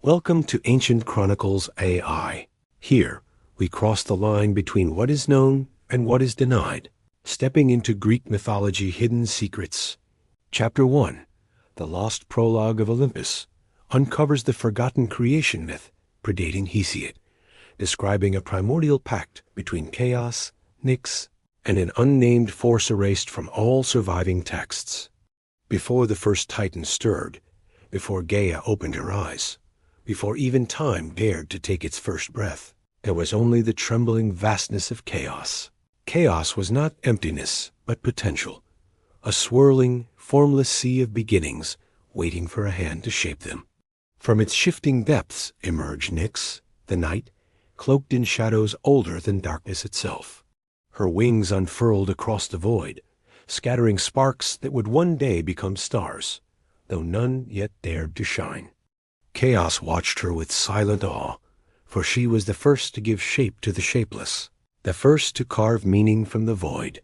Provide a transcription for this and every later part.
Welcome to Ancient Chronicles AI. Here, we cross the line between what is known and what is denied, stepping into Greek mythology hidden secrets. Chapter 1, The Lost Prologue of Olympus, uncovers the forgotten creation myth predating Hesiod, describing a primordial pact between chaos, Nyx, and an unnamed force erased from all surviving texts. Before the first Titan stirred, before Gaia opened her eyes, before even time dared to take its first breath, there was only the trembling vastness of chaos. Chaos was not emptiness, but potential, a swirling, formless sea of beginnings waiting for a hand to shape them. From its shifting depths emerged Nyx, the night, cloaked in shadows older than darkness itself. Her wings unfurled across the void, scattering sparks that would one day become stars, though none yet dared to shine. Chaos watched her with silent awe, for she was the first to give shape to the shapeless, the first to carve meaning from the void.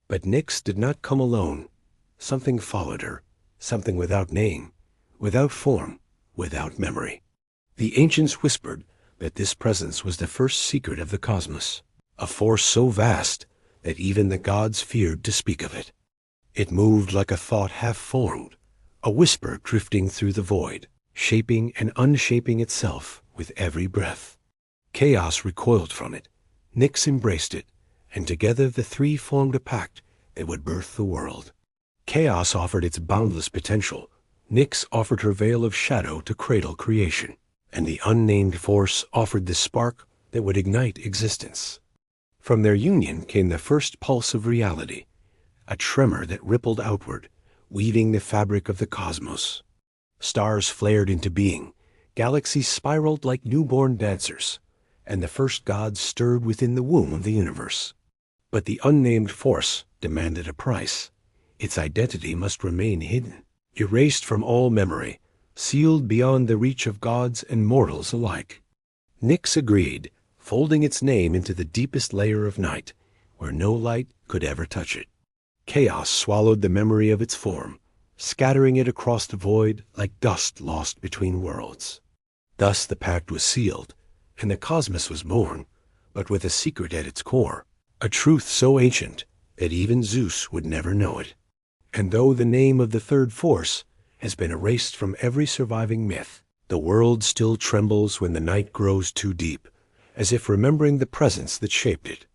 But Nyx did not come alone. Something followed her, something without name, without form, without memory. The ancients whispered that this presence was the first secret of the cosmos, a force so vast that even the gods feared to speak of it. It moved like a thought half-formed, a whisper drifting through the void, shaping and unshaping itself with every breath. Chaos recoiled from it, Nyx embraced it, and together the three formed a pact that would birth the world. Chaos offered its boundless potential, Nyx offered her veil of shadow to cradle creation, and the unnamed force offered the spark that would ignite existence. From their union came the first pulse of reality, a tremor that rippled outward, weaving the fabric of the cosmos. Stars flared into being, galaxies spiraled like newborn dancers, and the first gods stirred within the womb of the universe. But the unnamed force demanded a price. Its identity must remain hidden, erased from all memory, sealed beyond the reach of gods and mortals alike. Nyx agreed, folding its name into the deepest layer of night, where no light could ever touch it. Chaos swallowed the memory of its form, scattering it across the void like dust lost between worlds. Thus the pact was sealed, and the cosmos was born, but with a secret at its core, a truth so ancient that even Zeus would never know it. And though the name of the third force has been erased from every surviving myth, the world still trembles when the night grows too deep, as if remembering the presence that shaped it.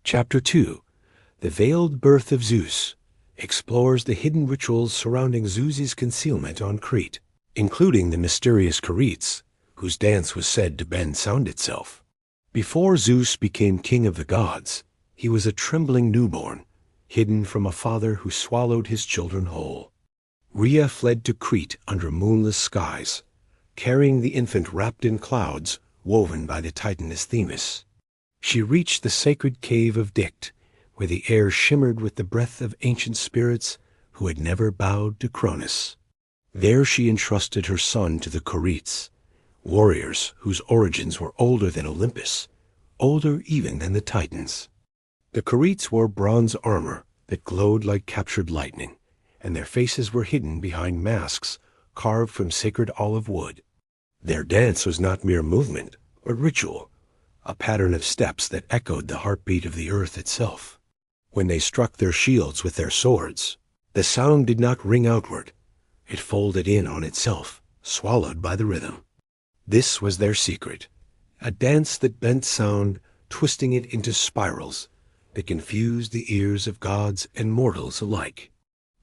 Chapter 2, The Veiled Birth of Zeus, explores the hidden rituals surrounding Zeus's concealment on Crete, including the mysterious Keretes, whose dance was said to bend sound itself. Before Zeus became king of the gods, he was a trembling newborn, hidden from a father who swallowed his children whole. Rhea fled to Crete under moonless skies, carrying the infant wrapped in clouds woven by the Titaness Themis. She reached the sacred cave of Dicte, where the air shimmered with the breath of ancient spirits who had never bowed to Cronus. There she entrusted her son to the Keretes, warriors whose origins were older than Olympus, older even than the Titans. The Keretes wore bronze armor that glowed like captured lightning, and their faces were hidden behind masks carved from sacred olive wood. Their dance was not mere movement, but ritual, a pattern of steps that echoed the heartbeat of the earth itself. When they struck their shields with their swords, the sound did not ring outward. It folded in on itself, swallowed by the rhythm. This was their secret, a dance that bent sound, twisting it into spirals that confused the ears of gods and mortals alike.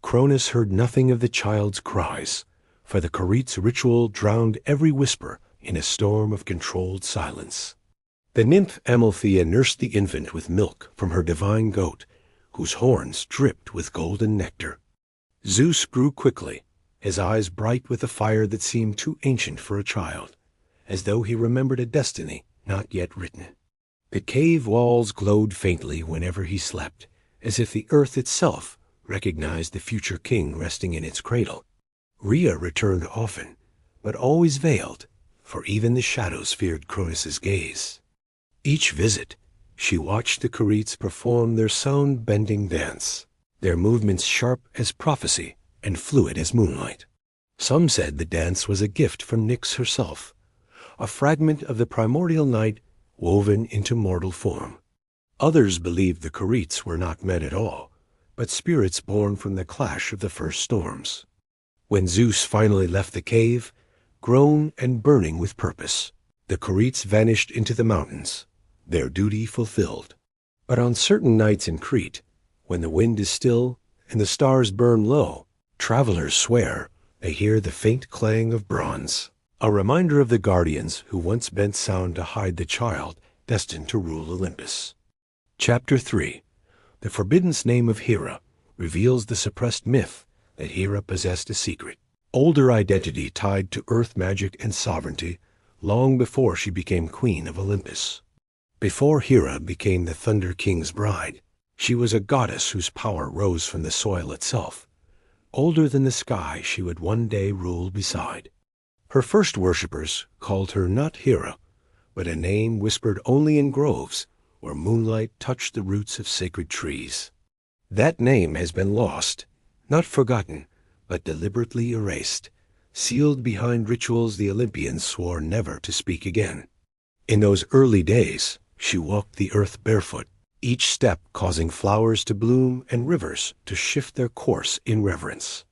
Cronus heard nothing of the child's cries, for the Keretes' ritual drowned every whisper in a storm of controlled silence. The nymph Amalthea nursed the infant with milk from her divine goat, whose horns dripped with golden nectar. Zeus grew quickly, his eyes bright with a fire that seemed too ancient for a child, as though he remembered a destiny not yet written. The cave walls glowed faintly whenever he slept, as if the earth itself recognized the future king resting in its cradle. Rhea returned often, but always veiled, for even the shadows feared Cronus's gaze. Each visit, she watched the Keretes perform their sound-bending dance, their movements sharp as prophecy and fluid as moonlight. Some said the dance was a gift from Nyx herself, a fragment of the primordial night woven into mortal form. Others believed the Kerites were not men at all, but spirits born from the clash of the first storms. When Zeus finally left the cave, grown and burning with purpose, the Kerites vanished into the mountains, their duty fulfilled. But on certain nights in Crete, when the wind is still and the stars burn low, travelers swear they hear the faint clang of bronze, a reminder of the guardians who once bent sound to hide the child destined to rule Olympus. Chapter 3. The forbidden name of Hera reveals the suppressed myth that Hera possessed a secret, older identity tied to earth magic and sovereignty long before she became queen of Olympus. Before Hera became the Thunder King's bride, she was a goddess whose power rose from the soil itself. Older than the sky she would one day rule beside. Her first worshippers called her not Hera, but a name whispered only in groves where moonlight touched the roots of sacred trees. That name has been lost, not forgotten, but deliberately erased, sealed behind rituals the Olympians swore never to speak again. In those early days, she walked the earth barefoot, each step causing flowers to bloom and rivers to shift their course in reverence.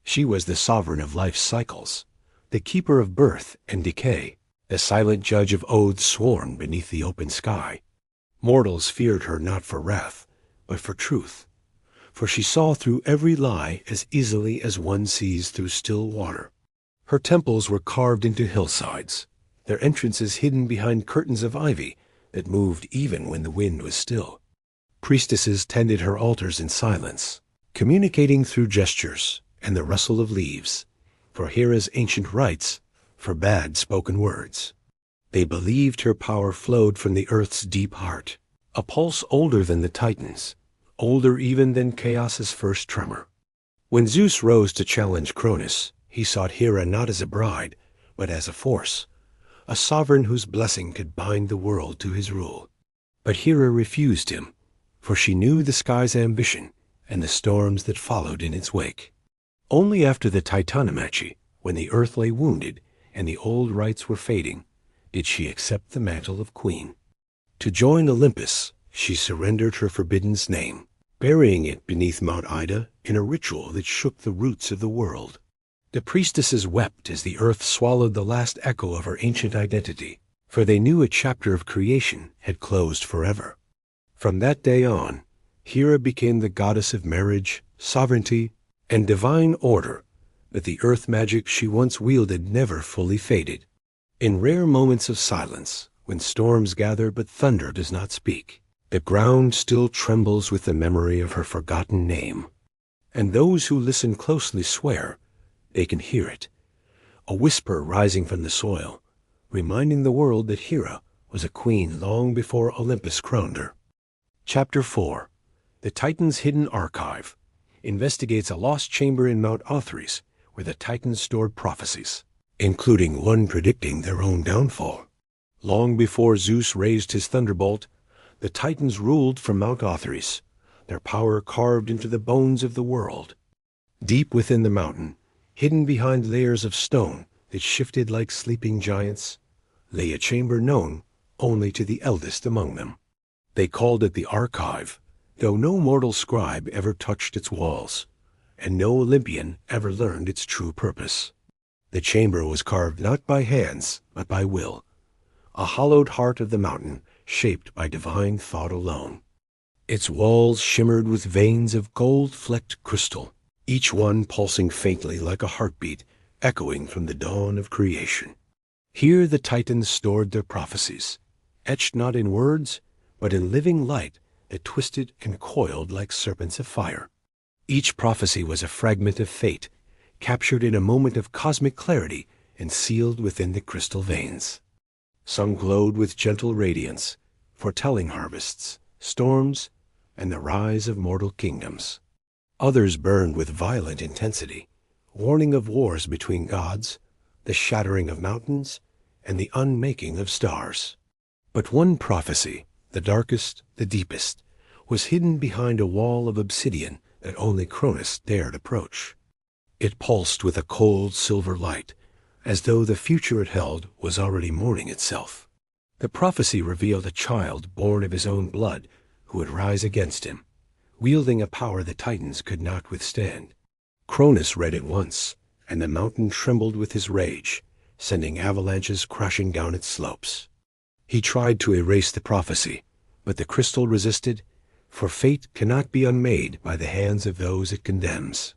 She was the sovereign of life's cycles, the keeper of birth and decay, the silent judge of oaths sworn beneath the open sky. Mortals feared her not for wrath, but for truth, for she saw through every lie as easily as one sees through still water. Her temples were carved into hillsides, their entrances hidden behind curtains of ivy that moved even when the wind was still. Priestesses tended her altars in silence, communicating through gestures and the rustle of leaves, for Hera's ancient rites forbade spoken words. They believed her power flowed from the earth's deep heart, a pulse older than the Titans, older even than chaos's first tremor. When Zeus rose to challenge Cronus, he sought Hera not as a bride, but as a force, a sovereign whose blessing could bind the world to his rule. But Hera refused him, for she knew the sky's ambition and the storms that followed in its wake. Only after the Titanomachi, when the earth lay wounded and the old rites were fading, did she accept the mantle of queen. To join Olympus, she surrendered her forbidden name, burying it beneath Mount Ida in a ritual that shook the roots of the world. The priestesses wept as the earth swallowed the last echo of her ancient identity, for they knew a chapter of creation had closed forever. From that day on, Hera became the goddess of marriage, sovereignty, and divine order, but the earth magic she once wielded never fully faded. In rare moments of silence, when storms gather but thunder does not speak, the ground still trembles with the memory of her forgotten name. And those who listen closely swear they can hear it, a whisper rising from the soil, reminding the world that Hera was a queen long before Olympus crowned her. Chapter 4. The Titan's Hidden Archive investigates a lost chamber in Mount Othrys where the Titans stored prophecies, including one predicting their own downfall. Long before Zeus raised his thunderbolt, the Titans ruled from Mount Othrys, their power carved into the bones of the world. Deep within the mountain, hidden behind layers of stone that shifted like sleeping giants, lay a chamber known only to the eldest among them. They called it the Archive, though no mortal scribe ever touched its walls, and no Olympian ever learned its true purpose. The chamber was carved not by hands, but by will, a hollowed heart of the mountain shaped by divine thought alone. Its walls shimmered with veins of gold-flecked crystal, each one pulsing faintly like a heartbeat, echoing from the dawn of creation. Here the Titans stored their prophecies, etched not in words, but in living light that twisted and coiled like serpents of fire. Each prophecy was a fragment of fate, captured in a moment of cosmic clarity and sealed within the crystal veins. Some glowed with gentle radiance, foretelling harvests, storms, and the rise of mortal kingdoms. Others burned with violent intensity, warning of wars between gods, the shattering of mountains, and the unmaking of stars. But one prophecy, the darkest, the deepest, was hidden behind a wall of obsidian that only Cronus dared approach. It pulsed with a cold silver light, as though the future it held was already mourning itself. The prophecy revealed a child born of his own blood who would rise against him, wielding a power the Titans could not withstand. Cronus read it once, and the mountain trembled with his rage, sending avalanches crashing down its slopes. He tried to erase the prophecy, but the crystal resisted, for fate cannot be unmade by the hands of those it condemns.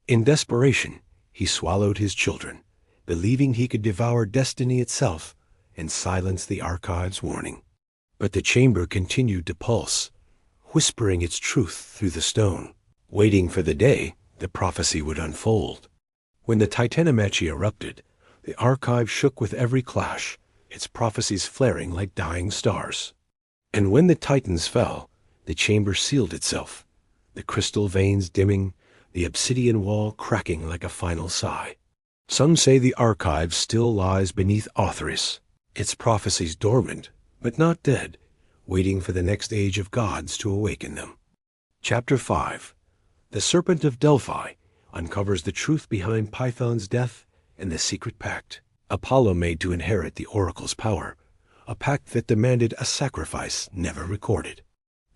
In desperation, he swallowed his children, believing he could devour destiny itself and silence the archive's warning. But the chamber continued to pulse, whispering its truth through the stone, waiting for the day the prophecy would unfold. When the Titanomachi erupted, the archive shook with every clash, its prophecies flaring like dying stars. And when the Titans fell, the chamber sealed itself, the crystal veins dimming, the obsidian wall cracking like a final sigh. Some say the archive still lies beneath Othrys, its prophecies dormant, but not dead, waiting for the next age of gods to awaken them. Chapter 5. The Serpent of Delphi uncovers the truth behind Python's death and the secret pact Apollo made to inherit the oracle's power, a pact that demanded a sacrifice never recorded.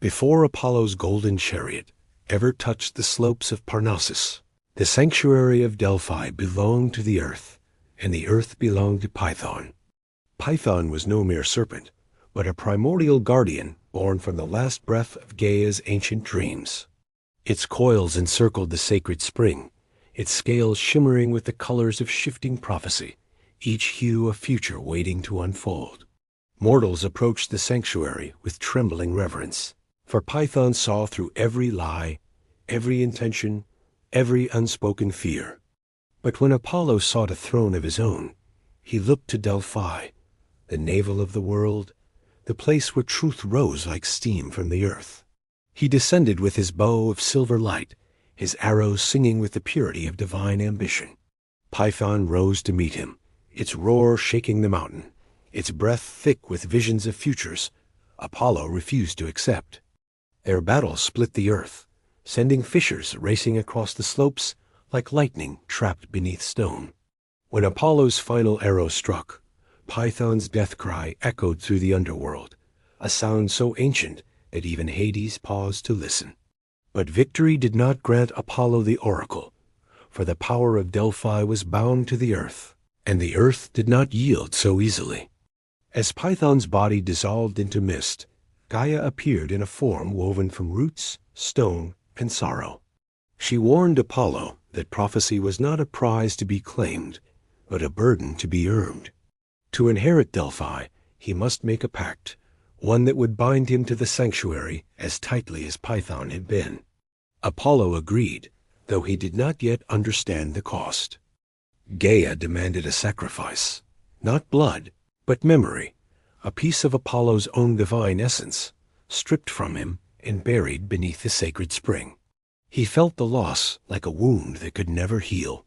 Before Apollo's golden chariot ever touched the slopes of Parnassus, the sanctuary of Delphi belonged to the earth, and the earth belonged to Python. Python was no mere serpent, but a primordial guardian born from the last breath of Gaia's ancient dreams. Its coils encircled the sacred spring, its scales shimmering with the colors of shifting prophecy, each hue a future waiting to unfold. Mortals approached the sanctuary with trembling reverence, for Python saw through every lie, every intention, every unspoken fear. But when Apollo sought a throne of his own, he looked to Delphi, the navel of the world, the place where truth rose like steam from the earth. He descended with his bow of silver light, his arrows singing with the purity of divine ambition. Python rose to meet him, its roar shaking the mountain, its breath thick with visions of futures Apollo refused to accept. Their battle split the earth, sending fissures racing across the slopes like lightning trapped beneath stone. When Apollo's final arrow struck, Python's death cry echoed through the underworld, a sound so ancient that even Hades paused to listen. But victory did not grant Apollo the oracle, for the power of Delphi was bound to the earth, and the earth did not yield so easily. As Python's body dissolved into mist, Gaia appeared in a form woven from roots, stone, and sorrow. She warned Apollo that prophecy was not a prize to be claimed, but a burden to be earned. To inherit Delphi, he must make a pact, one that would bind him to the sanctuary as tightly as Python had been. Apollo agreed, though he did not yet understand the cost. Gaia demanded a sacrifice, not blood, but memory, a piece of Apollo's own divine essence, stripped from him and buried beneath the sacred spring. He felt the loss like a wound that could never heal,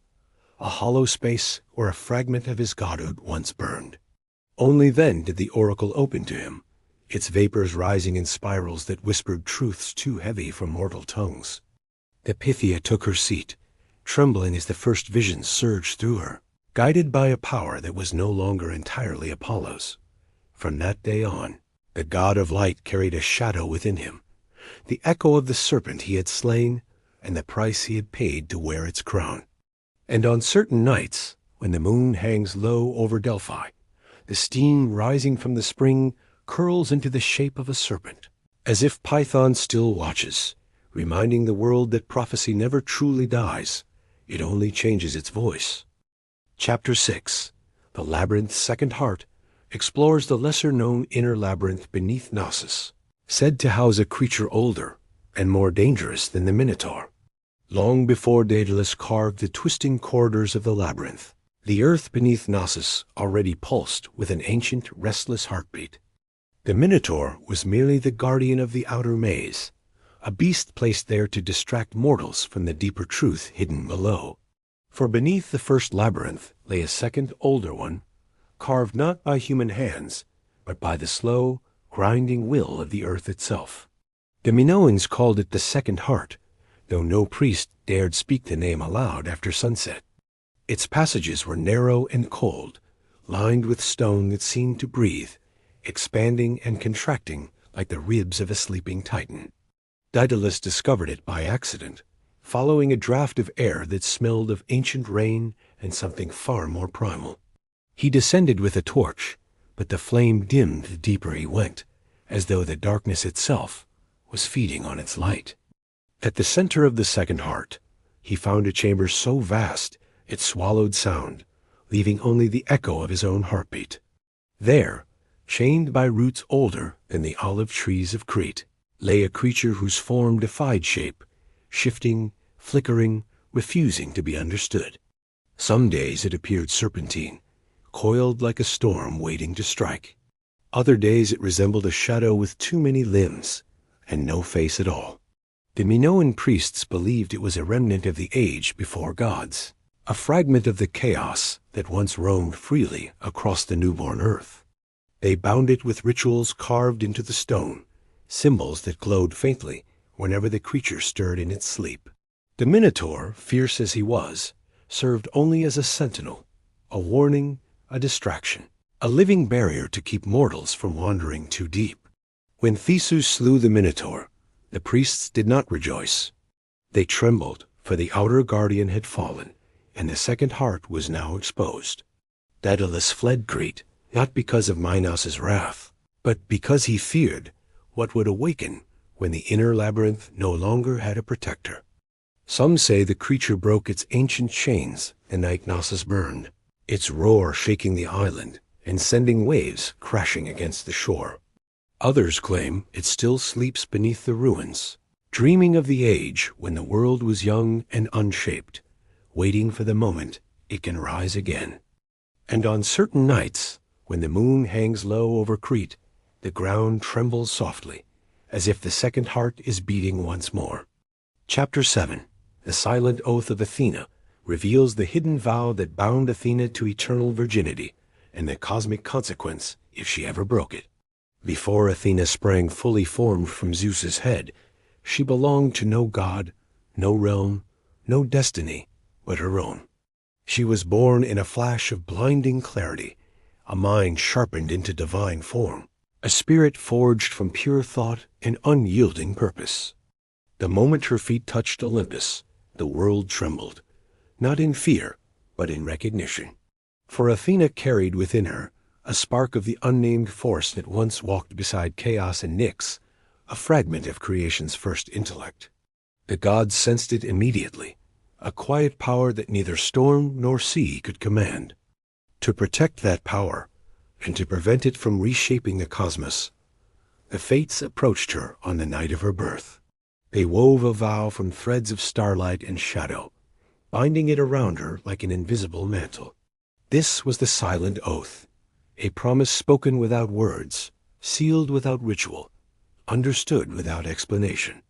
a hollow space where a fragment of his godhood once burned. Only then did the oracle open to him, its vapors rising in spirals that whispered truths too heavy for mortal tongues. The Pythia took her seat, trembling as the first visions surged through her, guided by a power that was no longer entirely Apollo's. From that day on, the god of light carried a shadow within him, the echo of the serpent he had slain and the price he had paid to wear its crown. And on certain nights, when the moon hangs low over Delphi, the steam rising from the spring curls into the shape of a serpent, as if Python still watches, reminding the world that prophecy never truly dies, it only changes its voice. Chapter 6. The Labyrinth's Second Heart explores the lesser-known inner labyrinth beneath Knossos, said to house a creature older and more dangerous than the Minotaur. Long before Daedalus carved the twisting corridors of the labyrinth, the earth beneath Knossos already pulsed with an ancient, restless heartbeat. The Minotaur was merely the guardian of the outer maze, a beast placed there to distract mortals from the deeper truth hidden below. For beneath the first labyrinth lay a second, older one, carved not by human hands, but by the slow, grinding will of the earth itself. The Minoans called it the Second Heart, though no priest dared speak the name aloud after sunset. Its passages were narrow and cold, lined with stone that seemed to breathe, expanding and contracting like the ribs of a sleeping titan. Daedalus discovered it by accident, following a draft of air that smelled of ancient rain and something far more primal. He descended with a torch, but the flame dimmed the deeper he went, as though the darkness itself was feeding on its light. At the center of the second heart, he found a chamber so vast it swallowed sound, leaving only the echo of his own heartbeat. There, chained by roots older than the olive trees of Crete, lay a creature whose form defied shape, shifting, flickering, refusing to be understood. Some days it appeared serpentine, coiled like a storm waiting to strike. Other days it resembled a shadow with too many limbs and no face at all. The Minoan priests believed it was a remnant of the age before gods, a fragment of the chaos that once roamed freely across the newborn earth. They bound it with rituals carved into the stone, symbols that glowed faintly whenever the creature stirred in its sleep. The Minotaur, fierce as he was, served only as a sentinel, a warning, a distraction, a living barrier to keep mortals from wandering too deep. When Theseus slew the Minotaur, the priests did not rejoice. They trembled, for the outer guardian had fallen, and the second heart was now exposed. Daedalus fled Crete, not because of Minos's wrath, but because he feared what would awaken when the inner labyrinth no longer had a protector. Some say the creature broke its ancient chains the night Knossos burned, its roar shaking the island and sending waves crashing against the shore. Others claim it still sleeps beneath the ruins, dreaming of the age when the world was young and unshaped, waiting for the moment it can rise again. And on certain nights, when the moon hangs low over Crete, the ground trembles softly, as if the second heart is beating once more. Chapter 7. The Silent Oath of Athena reveals the hidden vow that bound Athena to eternal virginity, and the cosmic consequence if she ever broke it. Before Athena sprang fully formed from Zeus's head, she belonged to no god, no realm, no destiny but her own. She was born in a flash of blinding clarity, a mind sharpened into divine form, a spirit forged from pure thought and unyielding purpose. The moment her feet touched Olympus, the world trembled, not in fear, but in recognition. For Athena carried within her a spark of the unnamed force that once walked beside Chaos and Nyx, a fragment of creation's first intellect. The gods sensed it immediately, a quiet power that neither storm nor sea could command. To protect that power, and to prevent it from reshaping the cosmos, the fates approached her on the night of her birth. They wove a vow from threads of starlight and shadow, binding it around her like an invisible mantle. This was the silent oath, a promise spoken without words, sealed without ritual, understood without explanation.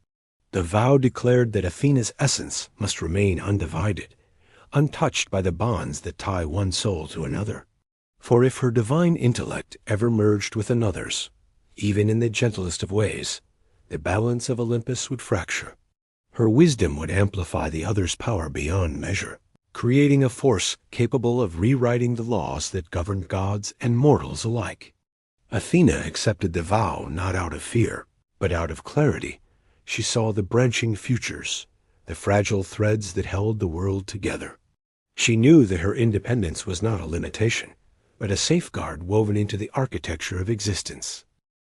The vow declared that Athena's essence must remain undivided, untouched by the bonds that tie one soul to another. For if her divine intellect ever merged with another's, even in the gentlest of ways, the balance of Olympus would fracture. Her wisdom would amplify the other's power beyond measure, creating a force capable of rewriting the laws that governed gods and mortals alike. Athena accepted the vow not out of fear, but out of clarity. She saw the branching futures, the fragile threads that held the world together. She knew that her independence was not a limitation, but a safeguard woven into the architecture of existence.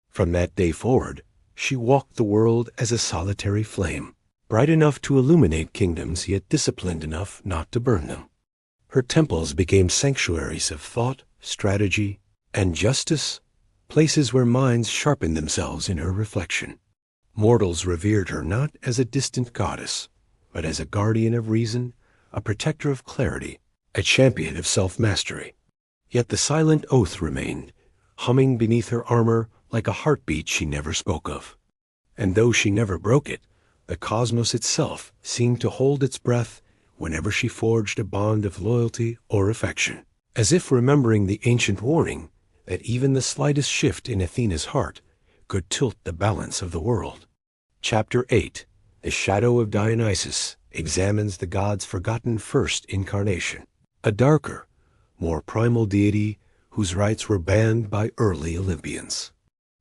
From that day forward, she walked the world as a solitary flame, bright enough to illuminate kingdoms, yet disciplined enough not to burn them. Her temples became sanctuaries of thought, strategy, and justice, places where minds sharpened themselves in her reflection. Mortals revered her not as a distant goddess, but as a guardian of reason, a protector of clarity, a champion of self-mastery. Yet the silent oath remained, humming beneath her armor like a heartbeat she never spoke of. And though she never broke it, the cosmos itself seemed to hold its breath whenever she forged a bond of loyalty or affection, as if remembering the ancient warning that even the slightest shift in Athena's heart could tilt the balance of the world. Chapter 8. The Shadow of Dionysus examines the god's forgotten first incarnation. a darker, more primal deity whose rites were banned by early Olympians.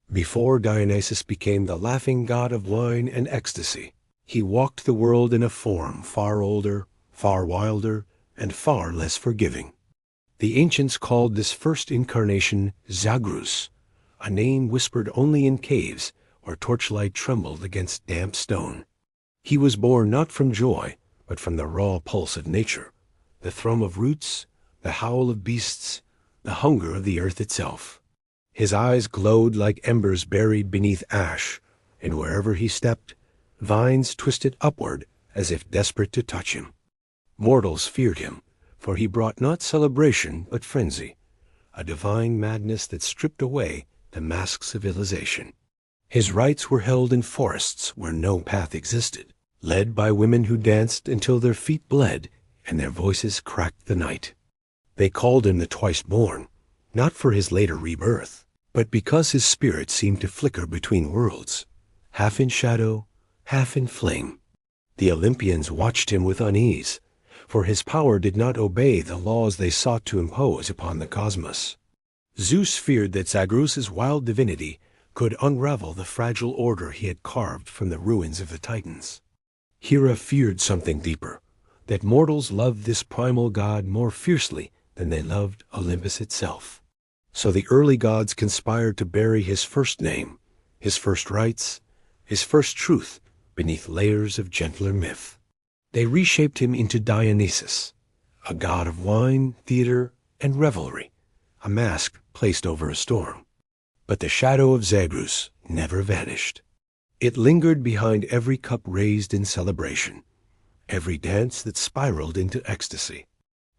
Before Dionysus became the laughing god of wine and ecstasy, he walked the world in a form far older, far wilder, and far less forgiving. The ancients called this first incarnation Zagreus, a name whispered only in caves where torchlight trembled against damp stone. He was born not from joy, but from the raw pulse of nature, the thrum of roots, the howl of beasts, the hunger of the earth itself. His eyes glowed like embers buried beneath ash, and wherever he stepped, vines twisted upward as if desperate to touch him. Mortals feared him, for he brought not celebration but frenzy, a divine madness that stripped away the masked civilization. His rites were held in forests where no path existed, led by women who danced until their feet bled and their voices cracked the night. They called him the twice-born, not for his later rebirth, but because his spirit seemed to flicker between worlds, half in shadow, half in flame. The Olympians watched him with unease, for his power did not obey the laws they sought to impose upon the cosmos. Zeus feared that Zagreus's wild divinity could unravel the fragile order he had carved from the ruins of the Titans. Hera feared something deeper, that mortals loved this primal god more fiercely than they loved Olympus itself. So the early gods conspired to bury his first name, his first rites, his first truth beneath layers of gentler myth. They reshaped him into Dionysus, a god of wine, theater, and revelry, a mask placed over a storm. But the shadow of Zagreus never vanished. It lingered behind every cup raised in celebration, every dance that spiraled into ecstasy.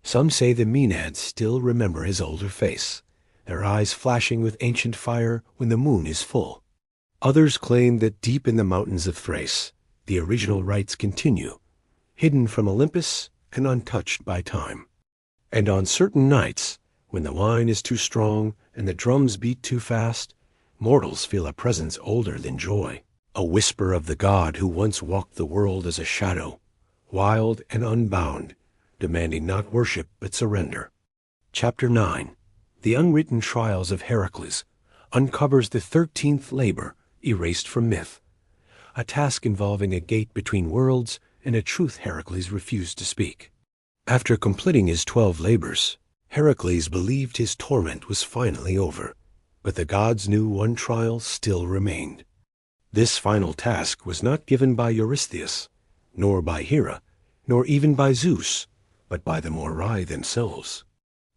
Some say the Maenads still remember his older face, their eyes flashing with ancient fire when the moon is full. Others claim that deep in the mountains of Thrace, the original rites continue, hidden from Olympus and untouched by time. And on certain nights, when the wine is too strong and the drums beat too fast, mortals feel a presence older than joy, a whisper of the god who once walked the world as a shadow, wild and unbound, demanding not worship but surrender. Chapter 9. The Unwritten Trials of Heracles uncovers the 13th labor erased from myth, a task involving a gate between worlds and a truth Heracles refused to speak. After completing his 12 labors, Heracles believed his torment was finally over, but the gods knew one trial still remained. This final task was not given by Eurystheus, nor by Hera, nor even by Zeus, but by the Moirai themselves.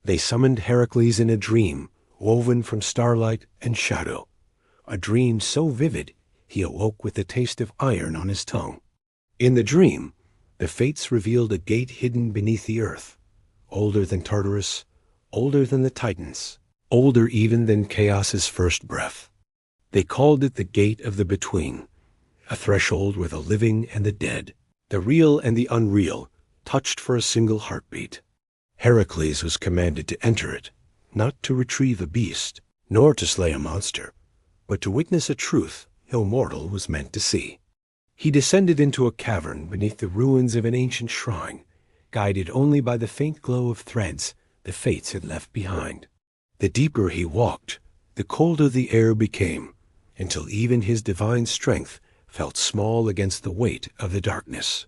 They summoned Heracles in a dream woven from starlight and shadow, a dream so vivid he awoke with the taste of iron on his tongue. In the dream, the fates revealed a gate hidden beneath the earth, older than Tartarus, older than the Titans, older even than chaos's first breath. They called it the Gate of the Between, a threshold where the living and the dead, the real and the unreal, touched for a single heartbeat. Heracles was commanded to enter it, not to retrieve a beast, nor to slay a monster, but to witness a truth no mortal was meant to see. He descended into a cavern beneath the ruins of an ancient shrine, guided only by the faint glow of threads the fates had left behind. The deeper he walked, the colder the air became, until even his divine strength felt small against the weight of the darkness.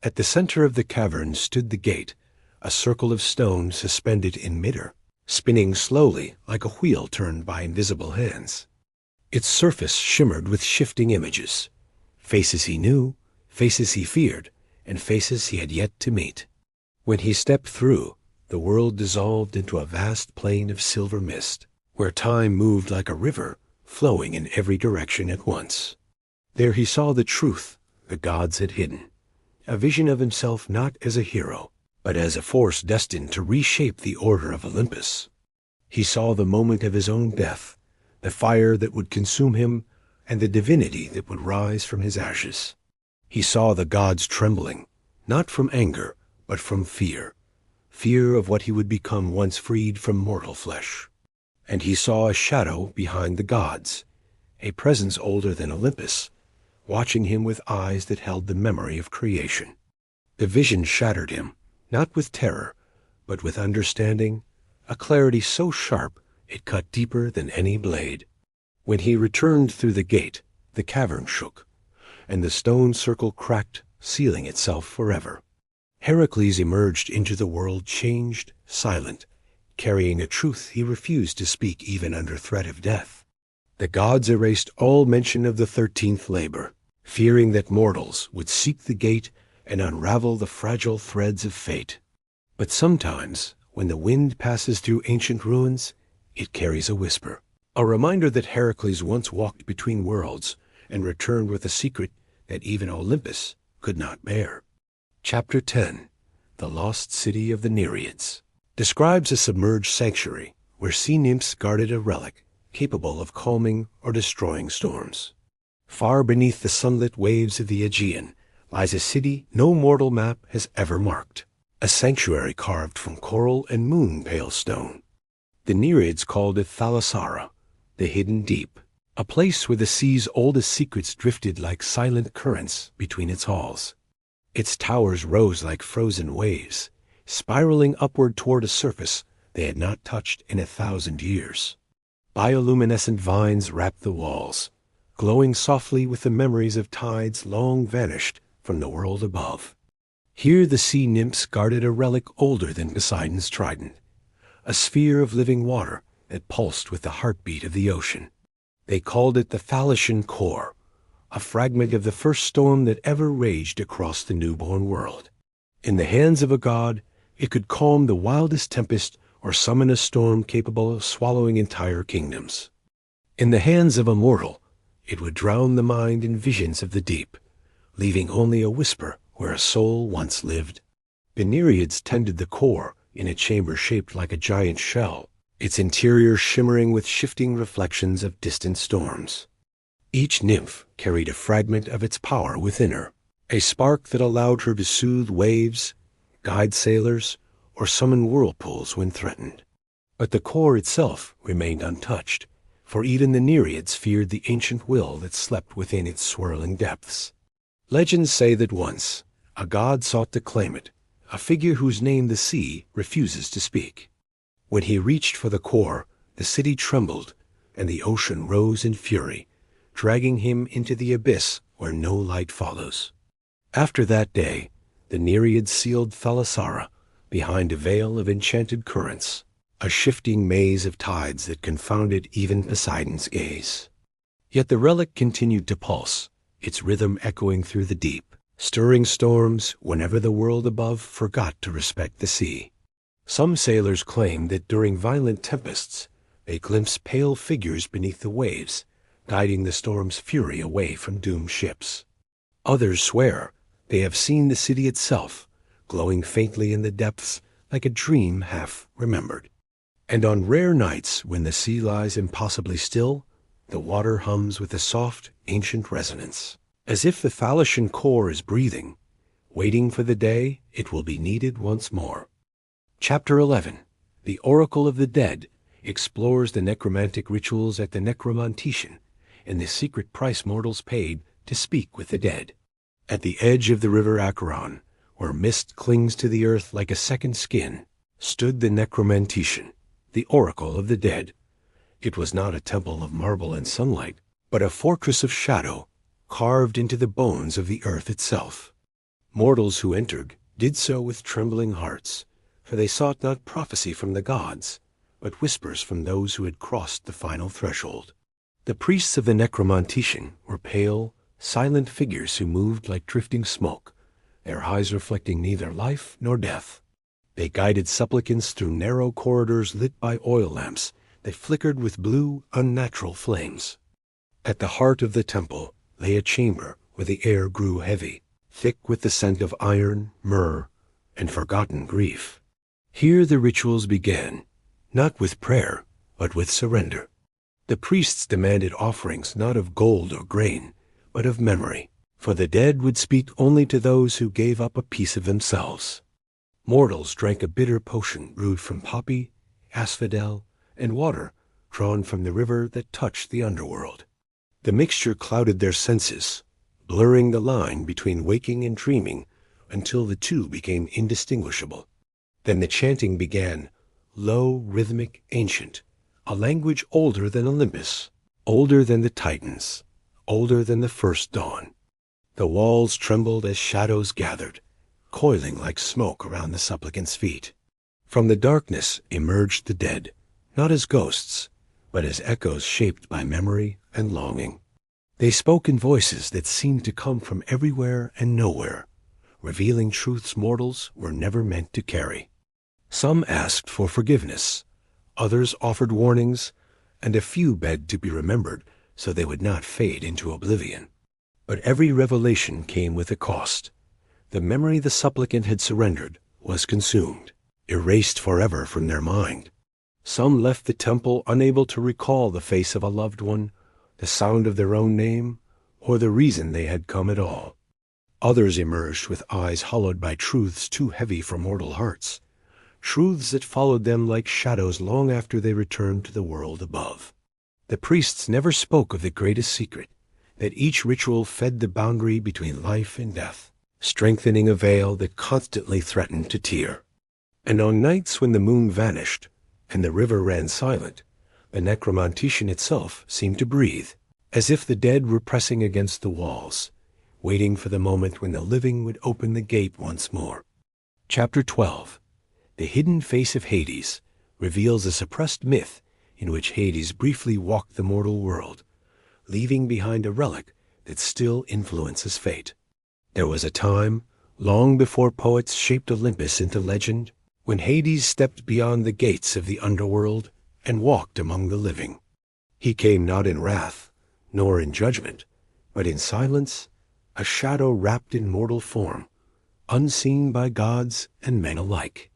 At the center of the cavern stood the gate, a circle of stone suspended in midair, spinning slowly like a wheel turned by invisible hands. Its surface shimmered with shifting images, faces he knew, faces he feared, and faces he had yet to meet. When he stepped through, the world dissolved into a vast plain of silver mist, where time moved like a river, flowing in every direction at once. There he saw the truth the gods had hidden, a vision of himself not as a hero, but as a force destined to reshape the order of Olympus. He saw the moment of his own death, the fire that would consume him, and the divinity that would rise from his ashes. He saw the gods trembling, not from anger, but from fear, fear of what he would become once freed from mortal flesh. And he saw a shadow behind the gods, a presence older than Olympus, watching him with eyes that held the memory of creation. The vision shattered him, not with terror, but with understanding, a clarity so sharp it cut deeper than any blade. When he returned through the gate, the cavern shook, and the stone circle cracked, sealing itself forever. Heracles emerged into the world changed, silent, carrying a truth he refused to speak even under threat of death. The gods erased all mention of the 13th labor, fearing that mortals would seek the gate and unravel the fragile threads of fate. But sometimes, when the wind passes through ancient ruins, it carries a whisper, a reminder that Heracles once walked between worlds and returned with a secret that even Olympus could not bear. Chapter 10, The Lost City of the Nereids, describes a submerged sanctuary where sea nymphs guarded a relic capable of calming or destroying storms. Far beneath the sunlit waves of the Aegean lies a city no mortal map has ever marked, a sanctuary carved from coral and moon-pale stone. The Nereids called it Thalasara, the hidden deep, a place where the sea's oldest secrets drifted like silent currents between its halls. Its towers rose like frozen waves, spiraling upward toward a surface they had not touched in 1,000 years. Bioluminescent vines wrapped the walls, glowing softly with the memories of tides long vanished from the world above. Here the sea nymphs guarded a relic older than Poseidon's trident, a sphere of living water that pulsed with the heartbeat of the ocean. They called it the Thalassian core, a fragment of the first storm that ever raged across the newborn world. In the hands of a god, it could calm the wildest tempest or summon a storm capable of swallowing entire kingdoms. In the hands of a mortal, it would drown the mind in visions of the deep, leaving only a whisper where a soul once lived. The Nereids tended the core in a chamber shaped like a giant shell, its interior shimmering with shifting reflections of distant storms. Each nymph carried a fragment of its power within her, a spark that allowed her to soothe waves, guide sailors, or summon whirlpools when threatened. But the core itself remained untouched, for even the Nereids feared the ancient will that slept within its swirling depths. Legends say that once, a god sought to claim it, a figure whose name the sea refuses to speak. When he reached for the core, the city trembled, and the ocean rose in fury, dragging him into the abyss where no light follows. After that day, the Nereids sealed Thalasara behind a veil of enchanted currents, a shifting maze of tides that confounded even Poseidon's gaze. Yet the relic continued to pulse, its rhythm echoing through the deep, stirring storms whenever the world above forgot to respect the sea. Some sailors claim that during violent tempests, they glimpse pale figures beneath the waves, guiding the storm's fury away from doomed ships. Others swear they have seen the city itself, glowing faintly in the depths like a dream half remembered. And on rare nights when the sea lies impossibly still, the water hums with a soft, ancient resonance, as if the Thalassian core is breathing, waiting for the day it will be needed once more. Chapter 11, The Oracle of the Dead, explores the necromantic rituals at the Necromantician and the secret price mortals paid to speak with the dead. At the edge of the river Acheron, where mist clings to the earth like a second skin, stood the Necromantician, the Oracle of the Dead. It was not a temple of marble and sunlight, but a fortress of shadow, carved into the bones of the earth itself. Mortals who entered did so with trembling hearts, for they sought not prophecy from the gods, but whispers from those who had crossed the final threshold. The priests of the Necromantician were pale, silent figures who moved like drifting smoke, their eyes reflecting neither life nor death. They guided supplicants through narrow corridors lit by oil lamps that flickered with blue, unnatural flames. At the heart of the temple lay a chamber where the air grew heavy, thick with the scent of iron, myrrh, and forgotten grief. Here the rituals began, not with prayer, but with surrender. The priests demanded offerings not of gold or grain, but of memory, for the dead would speak only to those who gave up a piece of themselves. Mortals drank a bitter potion brewed from poppy, asphodel, and water drawn from the river that touched the underworld. The mixture clouded their senses, blurring the line between waking and dreaming until the two became indistinguishable. Then the chanting began, low, rhythmic, ancient, a language older than Olympus, older than the Titans, older than the first dawn. The walls trembled as shadows gathered, coiling like smoke around the supplicants' feet. From the darkness emerged the dead, not as ghosts, but as echoes shaped by memory and longing. They spoke in voices that seemed to come from everywhere and nowhere, revealing truths mortals were never meant to carry. Some asked for forgiveness, others offered warnings, and a few begged to be remembered so they would not fade into oblivion. But every revelation came with a cost. The memory the supplicant had surrendered was consumed, erased forever from their mind. Some left the temple unable to recall the face of a loved one, the sound of their own name, or the reason they had come at all. Others emerged with eyes hollowed by truths too heavy for mortal hearts, truths that followed them like shadows long after they returned to the world above. The priests never spoke of the greatest secret, that each ritual fed the boundary between life and death, strengthening a veil that constantly threatened to tear. And on nights when the moon vanished and the river ran silent, the necromancetian itself seemed to breathe, as if the dead were pressing against the walls, waiting for the moment when the living would open the gate once more. Chapter 12. The Hidden Face of Hades reveals a suppressed myth in which Hades briefly walked the mortal world, leaving behind a relic that still influences fate. There was a time, long before poets shaped Olympus into legend, when Hades stepped beyond the gates of the underworld and walked among the living. He came not in wrath, nor in judgment, but in silence, a shadow wrapped in mortal form, unseen by gods and men alike.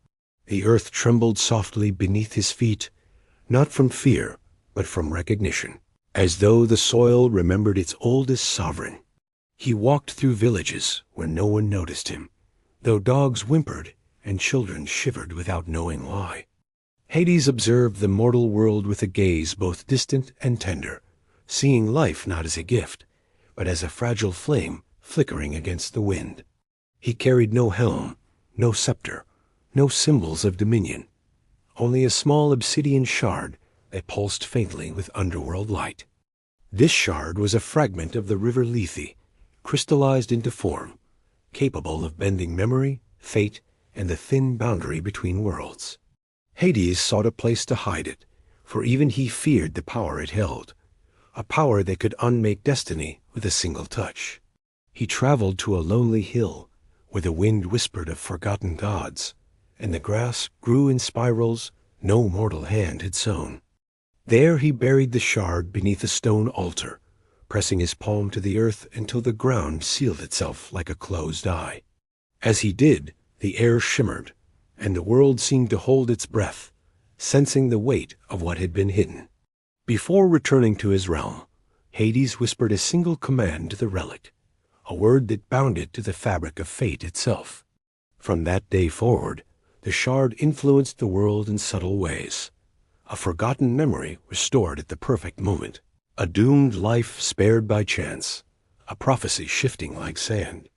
The earth trembled softly beneath his feet, not from fear, but from recognition, as though the soil remembered its oldest sovereign. He walked through villages where no one noticed him, though dogs whimpered and children shivered without knowing why. Hades observed the mortal world with a gaze both distant and tender, seeing life not as a gift, but as a fragile flame flickering against the wind. He carried no helm, no scepter, no symbols of dominion, only a small obsidian shard that pulsed faintly with underworld light. This shard was a fragment of the river Lethe, crystallized into form, capable of bending memory, fate, and the thin boundary between worlds. Hades sought a place to hide it, for even he feared the power it held, a power that could unmake destiny with a single touch. He traveled to a lonely hill, where the wind whispered of forgotten gods, and the grass grew in spirals no mortal hand had sown. There he buried the shard beneath a stone altar, pressing his palm to the earth until the ground sealed itself like a closed eye. As he did, the air shimmered, and the world seemed to hold its breath, sensing the weight of what had been hidden. Before returning to his realm, Hades whispered a single command to the relic, a word that bound it to the fabric of fate itself. From that day forward, the shard influenced the world in subtle ways. A forgotten memory restored at the perfect moment, a doomed life spared by chance, a prophecy shifting like sand.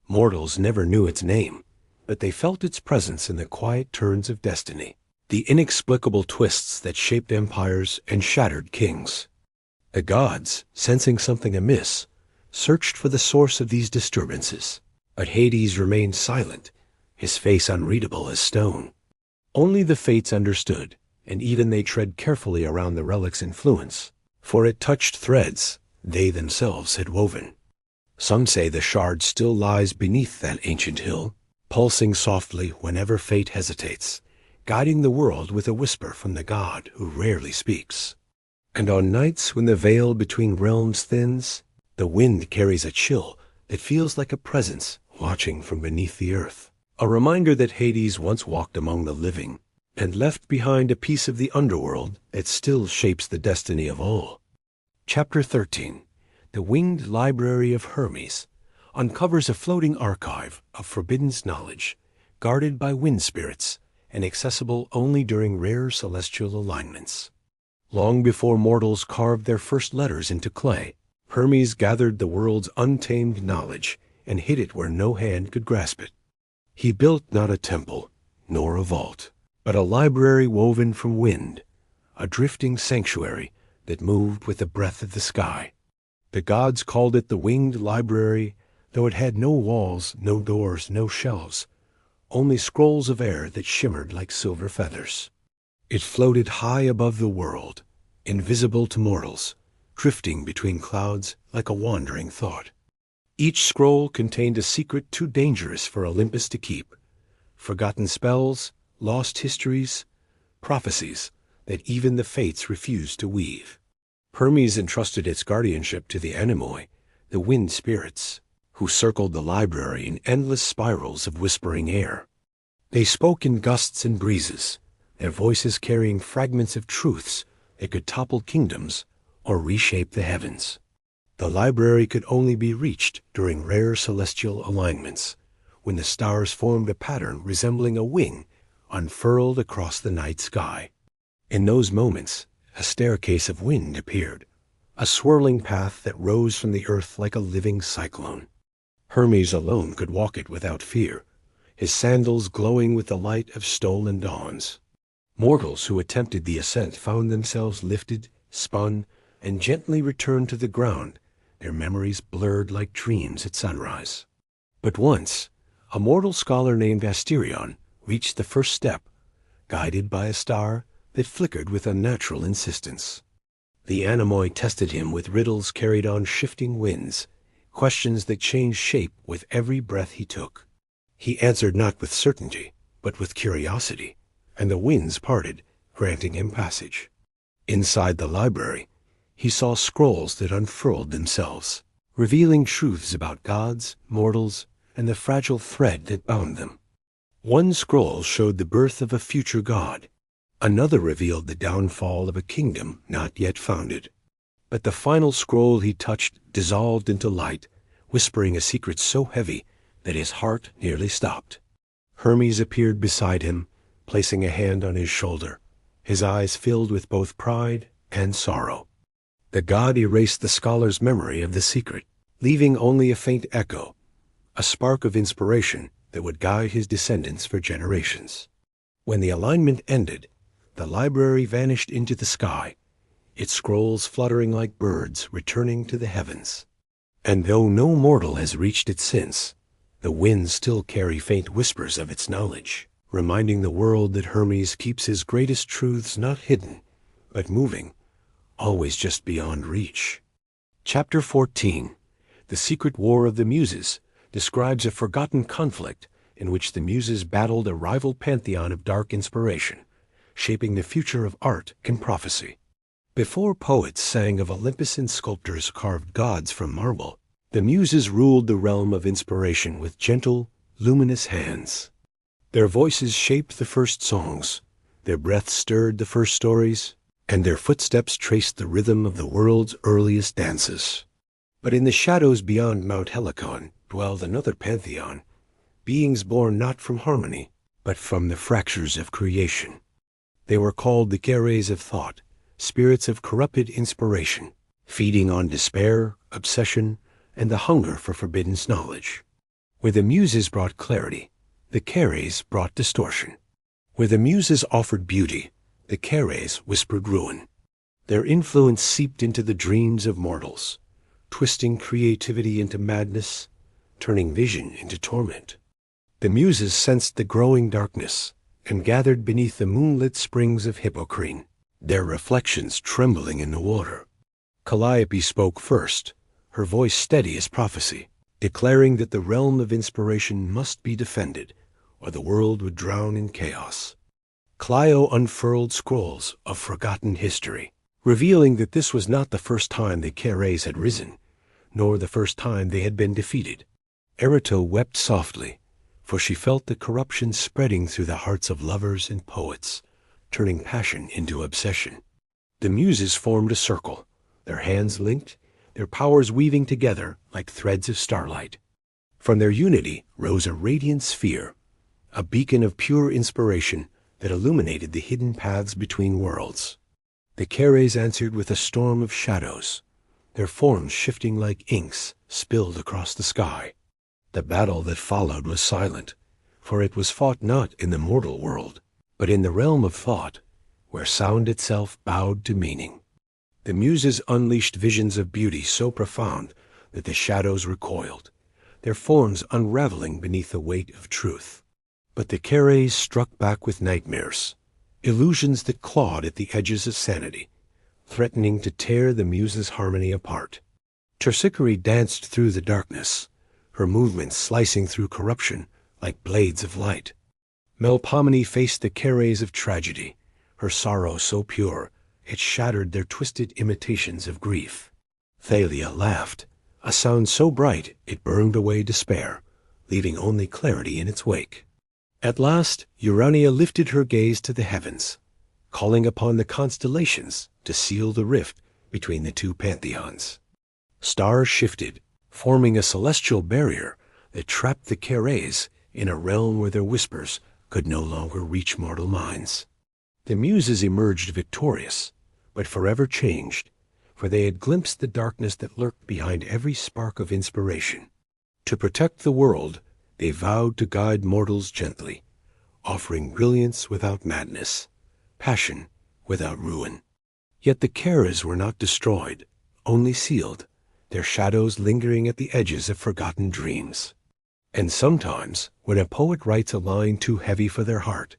Mortals never knew its name, but they felt its presence in the quiet turns of destiny, the inexplicable twists that shaped empires and shattered kings. The gods, sensing something amiss, searched for the source of these disturbances, but Hades remained silent, his face unreadable as stone. Only the fates understood, and even they tread carefully around the relic's influence, for it touched threads they themselves had woven. Some say the shard still lies beneath that ancient hill, pulsing softly whenever fate hesitates, guiding the world with a whisper from the god who rarely speaks. And on nights when the veil between realms thins, the wind carries a chill that feels like a presence watching from beneath the earth, a reminder that Hades once walked among the living and left behind a piece of the underworld that still shapes the destiny of all. Chapter 13. The Winged Library of Hermes uncovers a floating archive of forbidden knowledge, guarded by wind spirits and accessible only during rare celestial alignments. Long before mortals carved their first letters into clay, Hermes gathered the world's untamed knowledge and hid it where no hand could grasp it. He built not a temple, nor a vault, but a library woven from wind, a drifting sanctuary that moved with the breath of the sky. The gods called it the winged library, though it had no walls, no doors, no shelves, only scrolls of air that shimmered like silver feathers. It floated high above the world, invisible to mortals, drifting between clouds like a wandering thought. Each scroll contained a secret too dangerous for Olympus to keep, forgotten spells, lost histories, prophecies that even the fates refused to weave. Hermes entrusted its guardianship to the anemoi, the wind spirits, who circled the library in endless spirals of whispering air. They spoke in gusts and breezes, their voices carrying fragments of truths that could topple kingdoms or reshape the heavens. The library could only be reached during rare celestial alignments, when the stars formed a pattern resembling a wing unfurled across the night sky. In those moments, a staircase of wind appeared, a swirling path that rose from the earth like a living cyclone. Hermes alone could walk it without fear, his sandals glowing with the light of stolen dawns. Mortals who attempted the ascent found themselves lifted, spun, and gently returned to the ground, their memories blurred like dreams at sunrise. But once, a mortal scholar named Asterion reached the first step, guided by a star that flickered with unnatural insistence. The anemoi tested him with riddles carried on shifting winds, questions that changed shape with every breath he took. He answered not with certainty, but with curiosity, and the winds parted, granting him passage. Inside the library, he saw scrolls that unfurled themselves, revealing truths about gods, mortals, and the fragile thread that bound them. One scroll showed the birth of a future god. Another revealed the downfall of a kingdom not yet founded. But the final scroll he touched dissolved into light, whispering a secret so heavy that his heart nearly stopped. Hermes appeared beside him, placing a hand on his shoulder, his eyes filled with both pride and sorrow. The god erased the scholar's memory of the secret, leaving only a faint echo, a spark of inspiration that would guide his descendants for generations. When the alignment ended, the library vanished into the sky, its scrolls fluttering like birds returning to the heavens. And though no mortal has reached it since, the winds still carry faint whispers of its knowledge, reminding the world that Hermes keeps his greatest truths not hidden, but moving, always just beyond reach. Chapter 14, The Secret War of the Muses, describes a forgotten conflict in which the Muses battled a rival pantheon of dark inspiration, shaping the future of art and prophecy. Before poets sang of Olympian sculptors carved gods from marble, the Muses ruled the realm of inspiration with gentle, luminous hands. Their voices shaped the first songs, their breath stirred the first stories, and their footsteps traced the rhythm of the world's earliest dances. But in the shadows beyond Mount Helicon dwelled another pantheon, beings born not from harmony, but from the fractures of creation. They were called the Keres of thought, spirits of corrupted inspiration, feeding on despair, obsession, and the hunger for forbidden knowledge. Where the Muses brought clarity, the Keres brought distortion. Where the Muses offered beauty, the Keres whispered ruin. Their influence seeped into the dreams of mortals, twisting creativity into madness, turning vision into torment. The Muses sensed the growing darkness and gathered beneath the moonlit springs of Hippocrene, their reflections trembling in the water. Calliope spoke first, her voice steady as prophecy, declaring that the realm of inspiration must be defended, or the world would drown in chaos. Clio unfurled scrolls of forgotten history, revealing that this was not the first time the Keres had risen, nor the first time they had been defeated. Erato wept softly, for she felt the corruption spreading through the hearts of lovers and poets, turning passion into obsession. The Muses formed a circle, their hands linked, their powers weaving together like threads of starlight. From their unity rose a radiant sphere, a beacon of pure inspiration that illuminated the hidden paths between worlds. The Keres answered with a storm of shadows, their forms shifting like inks spilled across the sky. The battle that followed was silent, for it was fought not in the mortal world, but in the realm of thought, where sound itself bowed to meaning. The Muses unleashed visions of beauty so profound that the shadows recoiled, their forms unraveling beneath the weight of truth. But the Keres struck back with nightmares, illusions that clawed at the edges of sanity, threatening to tear the Muses' harmony apart. Terpsichore danced through the darkness, her movements slicing through corruption like blades of light. Melpomene faced the Keres of tragedy, her sorrow so pure it shattered their twisted imitations of grief. Thalia laughed, a sound so bright it burned away despair, leaving only clarity in its wake. At last, Urania lifted her gaze to the heavens, calling upon the constellations to seal the rift between the two pantheons. Stars shifted, forming a celestial barrier that trapped the Keres in a realm where their whispers could no longer reach mortal minds. The Muses emerged victorious, but forever changed, for they had glimpsed the darkness that lurked behind every spark of inspiration. To protect the world, they vowed to guide mortals gently, offering brilliance without madness, passion without ruin. Yet the Keres were not destroyed, only sealed, their shadows lingering at the edges of forgotten dreams. And sometimes, when a poet writes a line too heavy for their heart,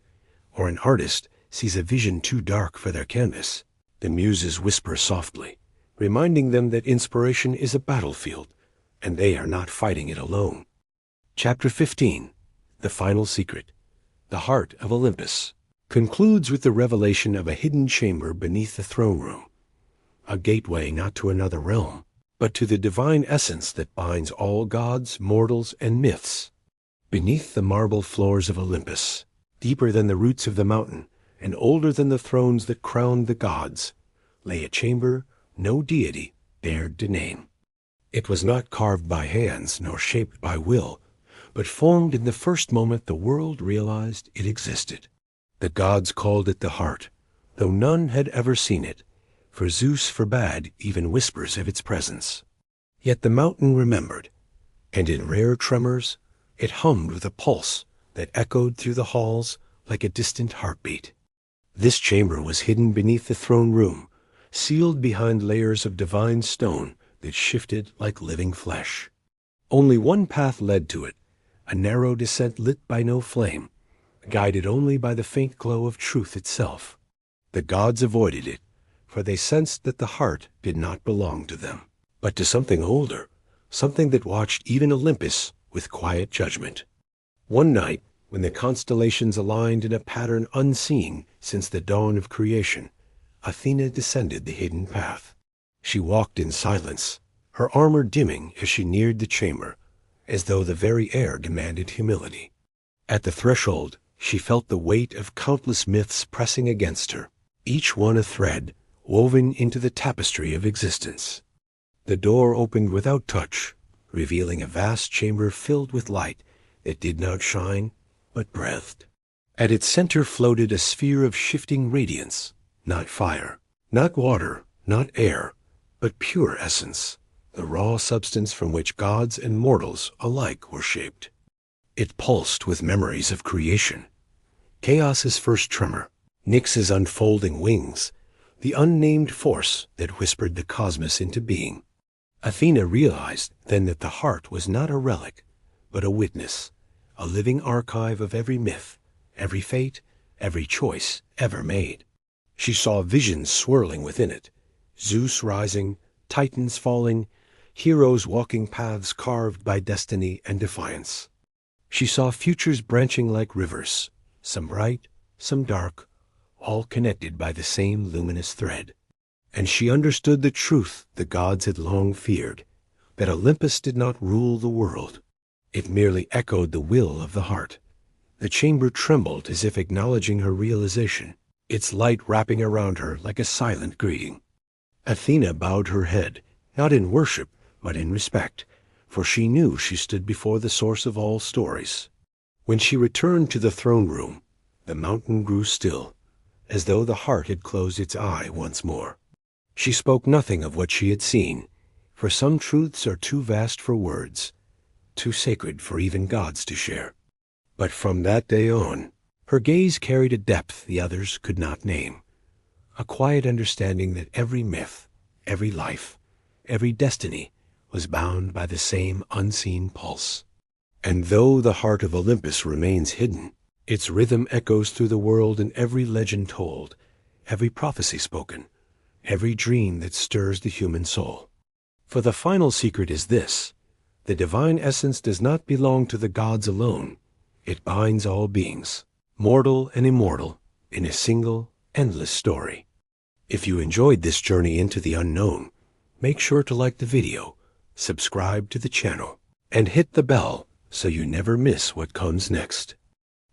or an artist sees a vision too dark for their canvas, the Muses whisper softly, reminding them that inspiration is a battlefield, and they are not fighting it alone. Chapter 15, The Final Secret, The Heart of Olympus, concludes with the revelation of a hidden chamber beneath the throne room, a gateway not to another realm, but to the divine essence that binds all gods, mortals, and myths. Beneath the marble floors of Olympus, deeper than the roots of the mountain, and older than the thrones that crowned the gods, lay a chamber no deity dared to name. It was not carved by hands nor shaped by will, but formed in the first moment the world realized it existed. The gods called it the heart, though none had ever seen it, for Zeus forbade even whispers of its presence. Yet the mountain remembered, and in rare tremors it hummed with a pulse that echoed through the halls like a distant heartbeat. This chamber was hidden beneath the throne room, sealed behind layers of divine stone that shifted like living flesh. Only one path led to it, a narrow descent lit by no flame, guided only by the faint glow of truth itself. The gods avoided it, for they sensed that the heart did not belong to them, but to something older, something that watched even Olympus with quiet judgment. One night, when the constellations aligned in a pattern unseen since the dawn of creation, Athena descended the hidden path. She walked in silence, her armor dimming as she neared the chamber, as though the very air demanded humility. At the threshold, she felt the weight of countless myths pressing against her, each one a thread woven into the tapestry of existence. The door opened without touch, revealing a vast chamber filled with light that did not shine, but breathed. At its center floated a sphere of shifting radiance, not fire, not water, not air, but pure essence, the raw substance from which gods and mortals alike were shaped. It pulsed with memories of creation, chaos's first tremor, Nyx's unfolding wings, the unnamed force that whispered the cosmos into being. Athena realized then that the heart was not a relic, but a witness, a living archive of every myth, every fate, every choice ever made. She saw visions swirling within it, Zeus rising, Titans falling, heroes walking paths carved by destiny and defiance. She saw futures branching like rivers, some bright, some dark, all connected by the same luminous thread. And she understood the truth the gods had long feared, that Olympus did not rule the world. It merely echoed the will of the heart. The chamber trembled as if acknowledging her realization, its light wrapping around her like a silent greeting. Athena bowed her head, not in worship, but in respect, for she knew she stood before the source of all stories. When she returned to the throne room, the mountain grew still, as though the heart had closed its eye once more. She spoke nothing of what she had seen, for some truths are too vast for words, too sacred for even gods to share. But from that day on, her gaze carried a depth the others could not name, a quiet understanding that every myth, every life, every destiny was bound by the same unseen pulse. And though the heart of Olympus remains hidden, its rhythm echoes through the world in every legend told, every prophecy spoken, every dream that stirs the human soul. For the final secret is this: the divine essence does not belong to the gods alone. It binds all beings, mortal and immortal, in a single, endless story. If you enjoyed this journey into the unknown, make sure to like the video, subscribe to the channel, and hit the bell so you never miss what comes next.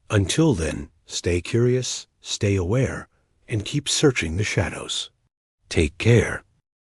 Until then, stay curious, stay aware, and keep searching the shadows. Take care.